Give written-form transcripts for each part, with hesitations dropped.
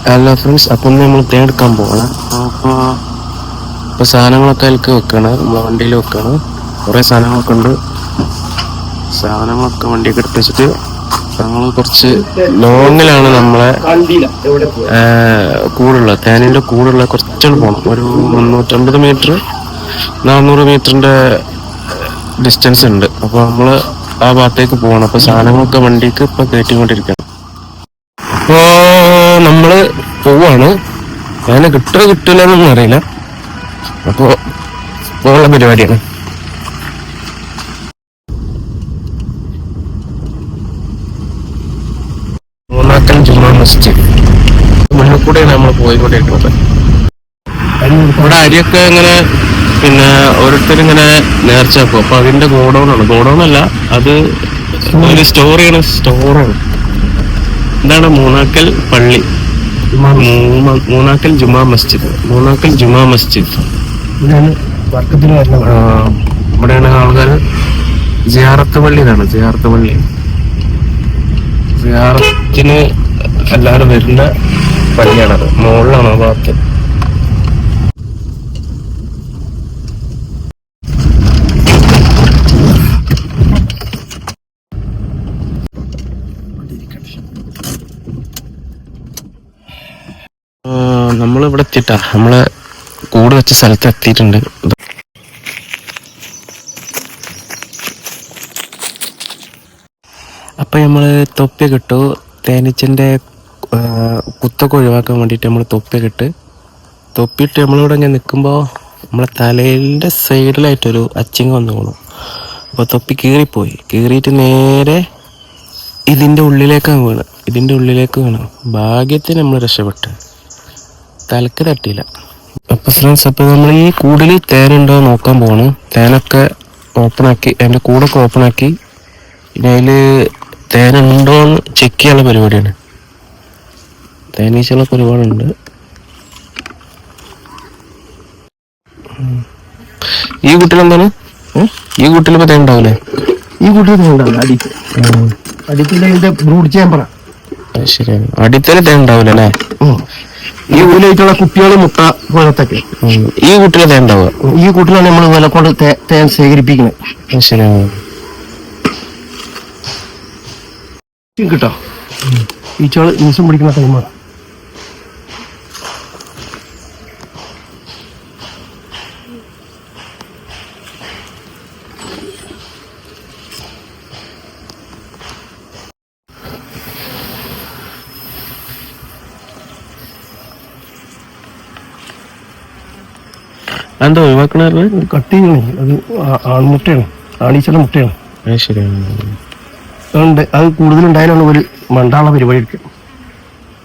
Hello friends, അപ്പം നമ്മൾ തേൻ എടുക്കാൻ പോകണം. അപ്പോൾ സാധനങ്ങളൊക്കെ അതിലേക്ക് വെക്കണം, നമ്മളെ വണ്ടിയിൽ വെക്കണം. കുറേ സാധനങ്ങളൊക്കെ ഉണ്ട്. സാധനങ്ങളൊക്കെ വണ്ടിയൊക്കെ എടുത്ത് വെച്ചിട്ട് ഞങ്ങൾ കുറച്ച് ലോങ്ങിലാണ് നമ്മളെ കൂടുള്ളത്, തേനിൻ്റെ കൂടുള്ള കുറച്ചുകൂടെ പോകണം. ഒരു 350 മീറ്റർ 400 മീറ്ററിൻ്റെ ഡിസ്റ്റൻസ് ഉണ്ട്. അപ്പോൾ നമ്മൾ ആ ഭാഗത്തേക്ക് പോകണം. അപ്പോൾ സാധനങ്ങളൊക്കെ വണ്ടിക്ക് ഇപ്പോൾ കയറ്റിക്കൊണ്ടിരിക്കണം. അപ്പോൾ നമ്മൾ പോവാണ്. ഞാൻ കിട്ടില്ല എന്നൊന്നും അറിയില്ല. അപ്പോൾ പോകാനുള്ള പരിപാടിയാണ്. മൂന്നാക്കൽ ജുമാ മസ്ജിദ് മുന്നിൽ കൂടെയാണ് നമ്മൾ പോയിക്കൊണ്ടിരിക്കുന്നത്. ഇവിടെ അരിയൊക്കെ ഇങ്ങനെ പിന്നെ ഓരോരുത്തരിങ്ങനെ നേർച്ച വെക്കും. അപ്പൊ അതിന്റെ ഗോഡൗണല്ല, അത് ഒരു സ്റ്റോറാണ്. എന്താണ് മൂന്നാക്കൽ പള്ളി, മൂന്നാക്കൽ ജുമാ മസ്ജിദ്. ഇവിടെയാണ് ആൾക്കാർ സിയാറത്ത് സിയാറത്തിന് എല്ലാവരും വരുന്ന പള്ളിയാണത്. മുകളിലാണ് ആ ഭാഗത്ത്. നമ്മളിവിടെ എത്തിയിട്ടാ, നമ്മള് കൂട് വെച്ച സ്ഥലത്ത് എത്തിയിട്ടുണ്ട്. അപ്പൊ നമ്മള് തൊപ്പിയൊക്കെ ഇട്ടു. തേനീച്ചന്റെ കുത്തൊക്കെ ഒഴിവാക്കാൻ വേണ്ടിയിട്ട് നമ്മൾ തൊപ്പിയൊക്കെ തൊപ്പിയിട്ട് നമ്മളിവിടെ ഇങ്ങനെ നിൽക്കുമ്പോൾ നമ്മളെ തലയിൻ്റെ സൈഡിലായിട്ടൊരു അച്ചിങ്ങ വന്നു പോകണം. അപ്പോൾ തൊപ്പി കീറിയിട്ട് നേരെ ഇതിൻ്റെ ഉള്ളിലേക്ക് വീണ്. ഭാഗ്യത്തിന് നമ്മൾ രക്ഷപ്പെട്ട്, തലക്ക് തട്ടിയില്ല. അപ്പോൾ ഫ്രണ്ട്സ്, അപ്പോൾ നമ്മൾ ഈ കൂടിൽ തേനുണ്ടോ നോക്കാൻ പോവാണ്. തേനൊക്കെ ഓപ്പണാക്കി, അതിൻ്റെ കൂടൊക്കെ ഓപ്പണാക്കി ഇനി അതിൽ തേനുണ്ടോ എന്ന് ചെക്ക് ചെയ്യാനുള്ള പരിപാടിയാണ്. തേനീച്ചകളൊക്കെ ഒരുപാടുണ്ട്. ഈ കൂട്ടിലെന്താണ്? ഈ കൂട്ടിൽ ഇപ്പോൾ തേൻ ഉണ്ടാവില്ലേ? ഈ കൂട്ടിൽ തേൻ ഉണ്ടാവില്ല. ശരിയാണ്, അടിത്തന്നെ തേൻ ഉണ്ടാവില്ല അല്ലേ? ഈ ഊലായിട്ടുള്ള കുപ്പികൾ മുട്ട പോലത്തൊക്കെ ഈ കൂട്ടിലെ തേൻ ഉണ്ടാവുക. ഈ കൂട്ടിലാണ് നമ്മൾ വില കൊണ്ട് തേൻ ശേഖരിപ്പിക്കുന്നത്. ശരിയാണ് കേട്ടോ. ഈച്ചകള് നിമിഷം പിടിക്കുന്ന ടൈമാണ്. എന്താ ഒഴിവാക്കണ കട്ടിങ്? അത് ആൺമുട്ടയാണ്, ആണീച്ചയുടെ മുട്ടയാണ്. അതുകൊണ്ട് അത് കൂടുതലുണ്ടായാലാണ് ഒരു മണ്ടാള പരിപാടി എടുക്കണം.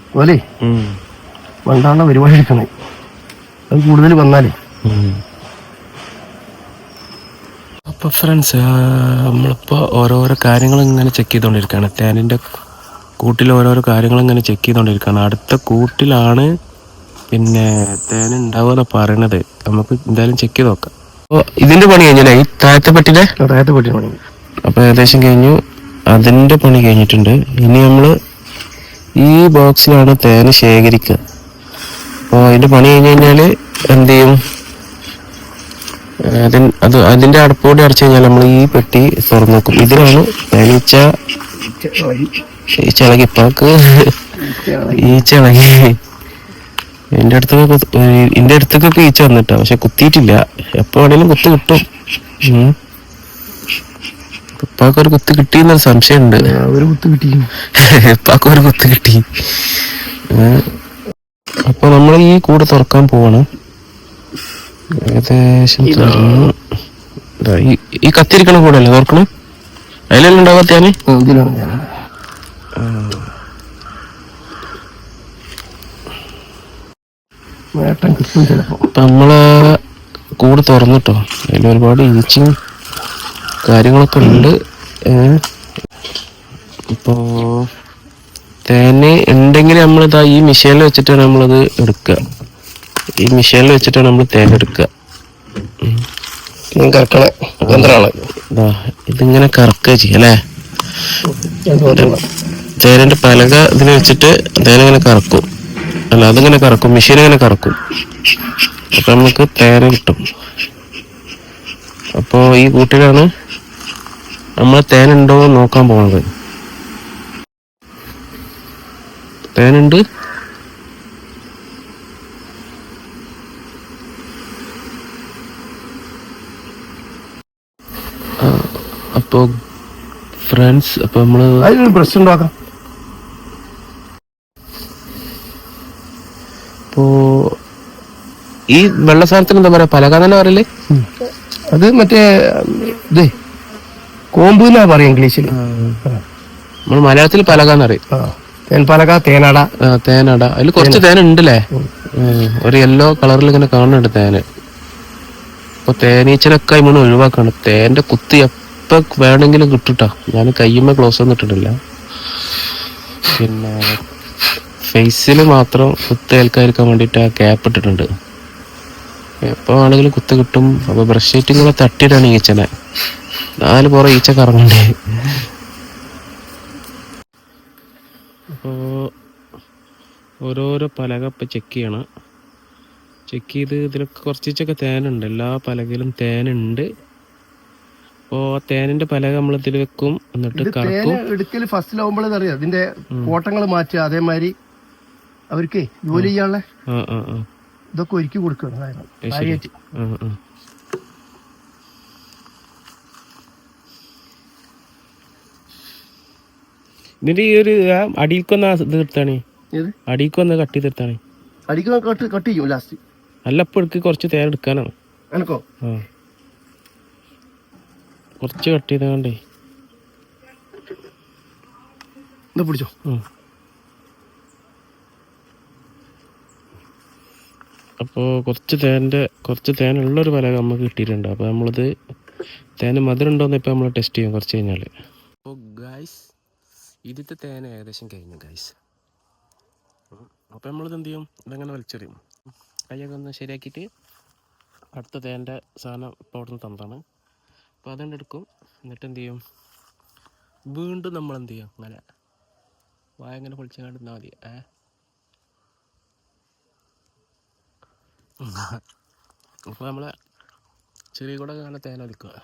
അതുപോലെ മണ്ടാള പരിപാടി എടുക്കണേ, അത് കൂടുതൽ വന്നാലേ. അപ്പോൾ ഫ്രണ്ട്സ്, നമ്മളിപ്പോൾ ഓരോരോ കാര്യങ്ങൾ ഇങ്ങനെ ചെക്ക് ചെയ്തുകൊണ്ടിരിക്കുകയാണ്. തേനിൻ്റെ കൂട്ടിൽ ഓരോരോ കാര്യങ്ങൾ ഇങ്ങനെ ചെക്ക് ചെയ്തുകൊണ്ടിരിക്കുകയാണ്. അടുത്ത കൂട്ടിലാണ് പിന്നെ തേൻ ഉണ്ടാവുക പറയണത്. നമുക്ക് എന്തായാലും ചെക്ക് ചെയ്ത് നോക്കാം. അപ്പോൾ ഇതിന്റെ പണി കഴിഞ്ഞല്ലേ? ഈ താഴത്തെ പട്ടി പണി അപ്പോൾ ഏകദേശം കഴിഞ്ഞു. അതിന്റെ പണി കഴിഞ്ഞിട്ടുണ്ട്. ഇനി നമ്മൾ ഈ ബോക്സിലാണ് തേൻ ശേഖരിക്കുക. അപ്പോൾ അതിന്റെ പണി കഴിഞ്ഞ് കഴിഞ്ഞാൽ എന്ത് ചെയ്യും? അതിന്റെ അടപ്പോടെ അടച്ചു കഴിഞ്ഞാൽ നമ്മൾ ഈ പെട്ടി തുറന്നു നോക്കും. ഇതിലാണ് തേനീച്ച ഈച്ചിളകി എൻ്റെ അടുത്തൊക്കെ ഈച്ച വന്നിട്ടാ, പക്ഷെ കുത്തിയിട്ടില്ല. എപ്പോ വേണേലും കുത്ത് കിട്ടും. ഉപ്പാക്കൊരു കുത്ത് കിട്ടിയെന്നൊരു സംശയമുണ്ട്. ഉപ്പാക്കൊരു കുത്ത് കിട്ടി. അപ്പൊ നമ്മൾ ഈ കൂട് തുറക്കാൻ പോവാണ്. ഏകദേശം ഈ കത്തിരിക്കണ കൂടല്ലേ തുറക്കണം? അതിലെല്ലാം ഉണ്ടാവാത്തേന് നമ്മള് കൂട് തുറന്നിട്ടോ. അതിൽ ഒരുപാട് ഈച്ചയും കാര്യങ്ങളൊക്കെ ഉണ്ട്. ഇപ്പോ തേന് ഉണ്ടെങ്കിൽ നമ്മളിതാ ഈ മിഷീനിൽ വെച്ചിട്ടാണ് നമ്മളത് എടുക്കുക. തേൻ എടുക്കുക. ഇതിങ്ങനെ കറക്കുക ചെയ്യല്ലേ? തേനിന്റെ പലക ഇതിൽ വെച്ചിട്ട് തേനിങ്ങനെ കറക്കും. അല്ല അതിങ്ങനെ കറക്കും, മെഷീൻ ഇങ്ങനെ കറക്കും. അപ്പൊ നമുക്ക് തേന കിട്ടും. അപ്പോൾ ഈ കൂട്ടിലാണ് നമ്മൾ തേനുണ്ടോ നോക്കാൻ പോകുന്നത്. തേനുണ്ട്. അപ്പോൾ ഫ്രണ്ട്സ്, അപ്പോൾ നമ്മള് അതിനൊരു ബ്രഷ് ഉണ്ടാക്കാം. ഇപ്പോ ഈ വെള്ള സാധനത്തിന് എന്താ പറയാ, പലക തന്നെ പറയല്? അത് മറ്റേ ഇതേ കോമ്പ് എന്നാ പറയാ ഇംഗ്ലീഷിൽ. നമ്മൾ മലയാളത്തിൽ പലകാന്നറിയും. തേൻപലക, തേനട. തേനട. അതിൽ കുറച്ച് തേൻ ഉണ്ടല്ലേ, ഒരു യെല്ലോ കളറിൽ ഇങ്ങനെ കാണുന്നുണ്ട് തേന്. അപ്പൊ തേനീച്ചനൊക്കെ ഇമ്മണ് ഒഴിവാക്കാണ്. തേന്റെ കുത്തി എപ്പോ വേണമെങ്കിലും കിട്ടുട്ടാ. ഞാൻ കയ്യുമ്മ ഗ്ലൗസ് ഒന്നും ഇട്ടിട്ടില്ല. പിന്നെ ഫേസിൽ മാത്രം കുത്ത് ഏൽക്കാതിരിക്കാൻ വേണ്ടിയിട്ട് ആ ക്യാപ്പ് ഇട്ടിട്ടുണ്ട്. എപ്പോ ആണെങ്കിലും കുത്ത് കിട്ടും. അപ്പൊ ബ്രഷ് ഷീറ്റും കൂടെ തട്ടിയിട്ടാണ് ഈച്ചനെ. 4 പുറം ഈച്ച കറങ്ങണ്ടേ. അപ്പോ ഓരോരോ പലക ഇപ്പം ചെക്ക് ചെയ്യണം. ചെക്ക് ചെയ്ത് ഇതിലൊക്കെ കുറച്ചൊക്കെ തേനുണ്ട്. എല്ലാ പലകയിലും തേനുണ്ട്. അപ്പോൾ തേനിന്റെ പലക നമ്മൾ ഇതിൽ വെക്കും, എന്നിട്ട് കറക്കും. എടുക്കല് ഫസ്റ്റിലാവുമ്പോഴേ അറിയാം ഇതിന്റെ കോട്ടങ്ങൾ മാറ്റുക. അതേമാതിരി അവർക്ക് ജോലി ചെയ്യാനുള്ള ഇതൊക്കെ ഒരുക്കി കൊടുക്കണം. ഇതിന്റെ ഈ ഒരു അടിയിൽക്കൊന്ന് ഇത് തീർത്താണ്, അടിയിൽക്കൊന്ന് കട്ട് ചെയ്തെടുത്താണ്. അടിക്ക് കട്ട് ചെയ്യും ലാസ്റ്റ്. അല്ല, ഇപ്പൊ എടുക്ക് കുറച്ച് തേൻ എടുക്കാനാണ്. എനക്കോ കുറച്ച് കട്ട് ചെയ്തേ. എന്താ പിടിച്ചോ. അപ്പോൾ കുറച്ച് തേനുള്ളൊരു പലക നമുക്ക് കിട്ടിയിട്ടുണ്ട്. അപ്പോൾ നമ്മളിത് തേന് മധുരം ഉണ്ടോയെന്ന് ഇപ്പോൾ നമ്മൾ ടെസ്റ്റ് ചെയ്യും കുറച്ച് കഴിഞ്ഞാൽ. അപ്പോൾ ഗായ്സ്, ഇതിത്തെ തേൻ ഏകദേശം കഴിഞ്ഞു ഗായ്സ്. അപ്പോൾ നമ്മളിത് എന്ത് ചെയ്യും, ഇതങ്ങനെ വലിച്ചെറിയും. കൈയൊക്കെ ഒന്ന് ശരിയാക്കിയിട്ട് അടുത്ത തേൻ്റെ സാധനം ഇപ്പോൾ അവിടെ നിന്ന് തന്നതാണ്. അപ്പോൾ അതുകൊണ്ട് എടുക്കും. എന്നിട്ട് എന്ത് ചെയ്യും, വീണ്ടും നമ്മൾ എന്ത് ചെയ്യും, അങ്ങനെ വായ ഇങ്ങനെ പൊളിച്ചങ്ങാണ്ട് നിന്നാൽ മതി. അപ്പോൾ നമ്മളെ ചെറിയ കൂടെ അങ്ങനെ തേൻ വലിക്കുക.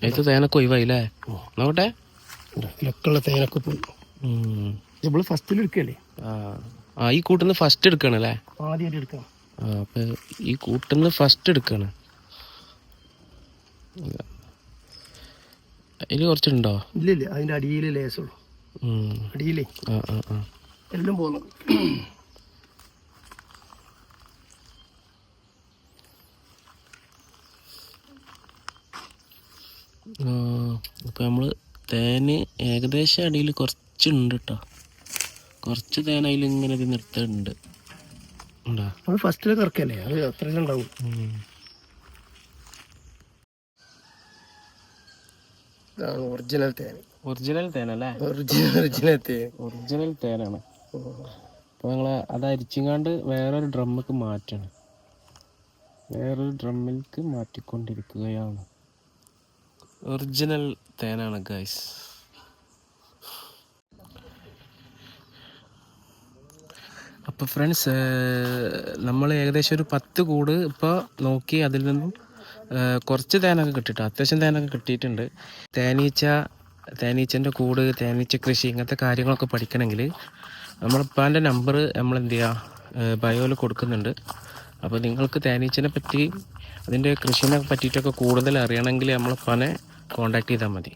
ഇത് തേനൊക്കെ ഒഴിവായില്ലേ, നോക്കട്ടെ. ഇതൊക്കെയുള്ള തേനൊക്കെ പോയി. നമ്മള് ഫസ്റ്റിൽ എടുക്കല്ലേ. ഈ കൂട്ടുന്ന ഫസ്റ്റ് എടുക്കണല്ലേ, ആദ്യമായിട്ട് എടുക്കണം. അപ്പൊ ഈ കൂട്ടുന്ന ഫസ്റ്റ് എടുക്കാണ്. അതില് കുറച്ചുണ്ടോ? ഇല്ല, അതിന്റെ അടിയില് ലേസുള്ളൂ. അടിയിലേ എല്ലാം പോകുന്നു. അപ്പോൾ നമ്മൾ തേന് ഏകദേശം അടിയിൽ കുറച്ചുണ്ട് കേട്ടോ. കുറച്ച് തേൻ അതിൽ ഇങ്ങനെ നിർത്തുന്നുണ്ട്. ഫസ്റ്റില് കറക്കല്ലേ, അത് അത്രയും ഉണ്ടാവും. ഒറിജിനൽ തേൻ. ഒറിജിനൽ തേനല്ലേ? ഒറിജിനൽ തേനാണ്. അപ്പോൾ ഞങ്ങൾ അത് അരിച്ചിങ്ങാണ്ട് വേറൊരു ഡ്രമ്മിലേക്ക് മാറ്റണം. വേറൊരു ഡ്രമ്മിലേക്ക് മാറ്റിക്കൊണ്ടിരിക്കുകയാണ്. ഒറിജിനൽ തേനാണ് ഗൈസ്. അപ്പോൾ ഫ്രണ്ട്സ്, നമ്മൾ ഏകദേശം ഒരു 10 കൂട് ഇപ്പോൾ നോക്കി. അതിൽ നിന്നും കുറച്ച് തേനൊക്കെ കിട്ടിയിട്ടോ, അത്യാവശ്യം തേനൊക്കെ കിട്ടിയിട്ടുണ്ട്. തേനീച്ചൻ്റെ കൂട്, തേനീച്ച കൃഷി, ഇങ്ങനത്തെ കാര്യങ്ങളൊക്കെ പഠിക്കണമെങ്കിൽ നമ്മളിപ്പാൻ്റെ നമ്പർ നമ്മൾ എന്ത് ചെയ്യുക, ബയോയിൽ കൊടുക്കുന്നുണ്ട്. അപ്പോൾ നിങ്ങൾക്ക് തേനീച്ചനെ പറ്റി, അതിൻ്റെ കൃഷിനെ പറ്റിയിട്ടൊക്കെ കൂടുതൽ അറിയണമെങ്കിൽ നമ്മളിപ്പാനെ കോണ്ടാക്ട് ചെയ്താൽ മതി.